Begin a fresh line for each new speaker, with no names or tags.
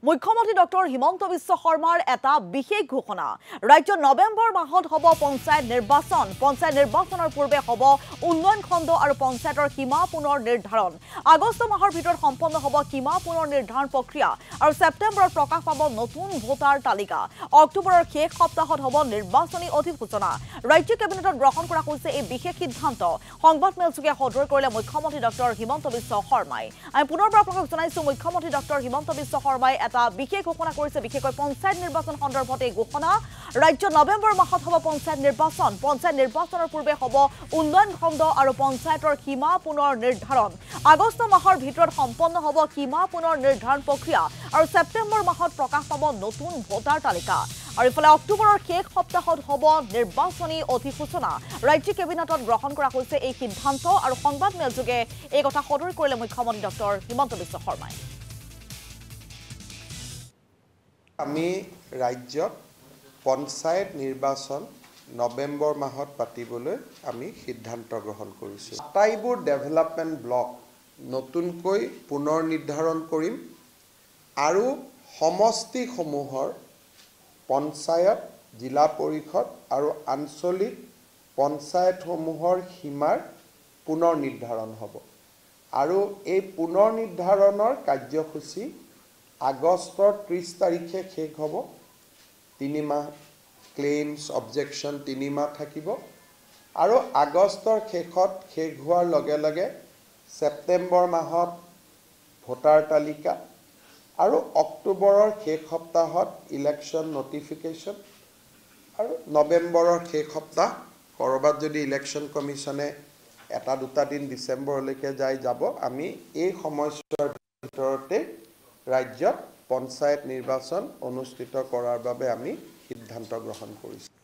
মুখ্যমন্ত্ৰী ডক্টৰ হিমন্ত বিশ্ব শৰ্মাৰ এটা বিশেষ ঘোষণা ৰাজ্যত নৱেম্বৰ মাহত হ'ব পঞ্চায়ত নিৰ্বাচনৰ পূৰ্বে হ'ব উন্নয়ন খণ্ড আৰু পঞ্চায়তৰ সীমা পুনৰ নিৰ্ধাৰণ আগষ্ট মাহৰ ভিতৰত সম্পন্ন হ'ব সীমা পুনৰ নিৰ্ধাৰণ প্ৰক্ৰিয়া আৰু ছেপ্টেম্বৰত প্ৰকাশ পাব নতুন ভোটাৰ তালিকা অক্টোবৰৰ শেষ সপ্তাহত হ'ব নিৰ্বাচনী অধিসূচনা ৰাজ্য কেবিনেটত গ্ৰহণ কৰা হৈছে এই বিশেষ সিদ্ধান্ত সংবাদমেলযোগে সদৰি কৰিলে মুখ্যমন্ত্ৰী ডক্টৰ হিমন্ত বিশ্ব শৰ্মাই আমি পুনৰবাৰ আপোনালোকক জনাইছো মুখ্যমন্ত্ৰী ডক্টৰ হিমন্ত বিশ্ব শৰ্মাই এটা বিশেষ ঘোষণা কৰিছে বিশেষকৈ পঞ্চায়ত নিৰ্বাচন সন্দৰ্ভত এই ঘোষণা ৰাজ্য নৱেম্বৰ মাহত হ'ব পঞ্চায়ত নিৰ্বাচনৰ পূৰ্বে হ'ব উন্নয়ন খণ্ড আৰু পঞ্চায়তৰ সীমা পুনৰ নিৰ্ধাৰণ আগষ্ট মাহৰ ভিতৰত সম্পন্ন হ'ব সীমা পুনৰ নিৰ্ধাৰণ প্ৰক্ৰিয়া আৰু ছেপ্টেম্বৰ মাহত প্ৰকাশ পাব নতুন ভোটাৰ তালিকা আৰু ইফালে অক্টোবৰৰ শেষ সপ্তাহত হ'ব নিৰ্বাচনী অধিসূচনা ৰাজ্য কেবিনেটত গ্ৰহণ কৰা হৈছে এই সিদ্ধান্ত আৰু সংবাদমেলযোগে এই কথা সদৰি কৰিলে মুখ্যমন্ত্ৰী ডক্টৰ হিমন্ত বিশ্ব শৰ্মাই
আমি ৰাজ্যত পঞ্চায়ত নিৰ্বাচন নৱেম্বৰ মাহত পাতিবলৈ আমি সিদ্ধান্ত গ্ৰহণ কৰিছোঁ আটাইবোৰ ডেভেলপমেণ্ট ব্লক নতুনকৈ পুনৰ নিৰ্ধাৰণ কৰিম আৰু সমষ্টিসমূহৰ পঞ্চায়ত জিলা পৰিষদ আৰু আঞ্চলিক পঞ্চায়তসমূহৰ সীমাৰ পুনৰ নিৰ্ধাৰণ হ'ব আৰু এই পুনৰ নিৰ্ধাৰণৰ কাৰ্যসূচী আগষ্টৰ 30 তাৰিখে শেষ হ'ব 3 মাহ ক্লেইমছ অবজেকশ্যন 3 মাহ থাকিব আৰু আগষ্টৰ শেষত শেষ হোৱাৰ লগে লগে ছেপ্টেম্বৰ মাহত ভোটাৰ তালিকা আৰু অক্টোবৰৰ শেষ সপ্তাহত ইলেকশ্যন নটিফিকেশ্যন আৰু নৱেম্বৰৰ শেষ সপ্তাহ কৰবাত যদি ইলেকশ্যন কমিশ্যনে এটা দুটা দিন ডিচেম্বৰলৈকে যাব আমি এই সময়ছোৱাৰ ভিতৰতে ৰাজ্যত পঞ্চায়ত নিৰ্বাচন অনুষ্ঠিত কৰাৰ বাবে আমি সিদ্ধান্ত গ্ৰহণ কৰিছোঁ